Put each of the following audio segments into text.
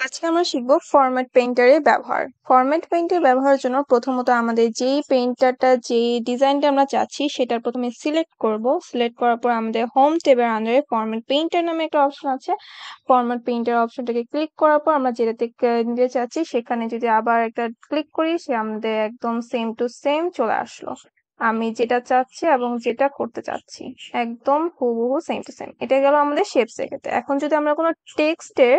আজকে আমরা শিখবো ফরম্যাট পেইন্টারের ব্যবহার। ফরম্যাট পেইন্টার ব্যবহারের জন্য প্রথমত আমাদের যেই পেইন্টারটা যে ডিজাইনটা আমরা চাচ্ছি সেটার প্রথমে সিলেক্ট করব। সিলেক্ট করার পর আমাদের হোম ট্যাবের আন্ডারে ফরম্যাট পেইন্টার নামে একটা অপশন আছে। ফরম্যাট পেইন্টার অপশনটাকে ক্লিক করার পর আমরা যেটাতে নিতে চাচ্ছি সেখানে যদি আবার একটা ক্লিক করি সে আমাদের একদম সেম টু সেম চলে আসলো। আমি যেটা চাচ্ছি এবং যেটা করতে চাচ্ছি একদম হুবহু সেম টু সেম। এটা গেল আমাদের শেপস এর ক্ষেত্রে। এখন যদি আমরা কোনো টেক্সটের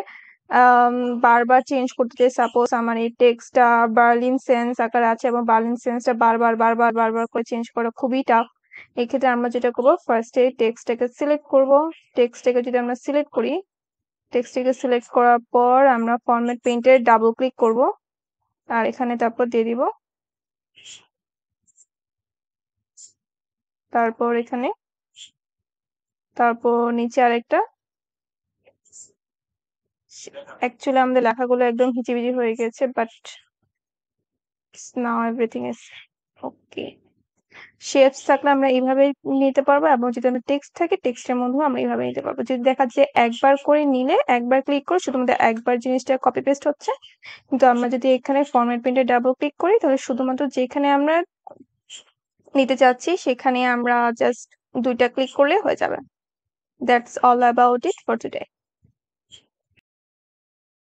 আম বারবার চেঞ্জ করতে চাই, সাপোজ আমার এই টেক্সটটা বার্লিন সেন্স আকারে আছে এবং বার্লিন সেন্সটা বারবার করে চেঞ্জ করা খুবই টাফ। এক্ষেত্রে আমরা যেটা করবো ফার্স্টে টেক্সটটাকে সিলেক্ট করব। টেক্সটটাকে যদি আমরা সিলেক্ট করি, টেক্সটটাকে সিলেক্ট করার পর আমরা ফরম্যাট পেইন্টে ডাবল ক্লিক করব আর এখানে তারপর দিয়ে দিব, তারপর এখানে, তারপর নিচে আরেকটা। অ্যাকচুয়ালি আমাদের লেখাগুলো একদম হিজিবিজি হয়ে গেছে, but now everything is okay. Shapes থাকলে আমরা এইভাবে নিতে পারবো এবং যদি আমরা টেক্সট থাকে টেক্সটের মধ্যেও আমরা এইভাবে নিতে পারবো। যদি দেখা যায় একবার করে নিলে একবার ক্লিক করে শুধুমাত্র একবার জিনিসটা কপি পেস্ট হচ্ছে, কিন্তু আমরা যদি এখানে ফরম্যাট পেইন্টে ডাবল ক্লিক করি তাহলে শুধুমাত্র যেখানে আমরা নিতে চাচ্ছি সেখানে আমরা জাস্ট দুইটা ক্লিক করলে হয়ে যাবে। That's all about it for today.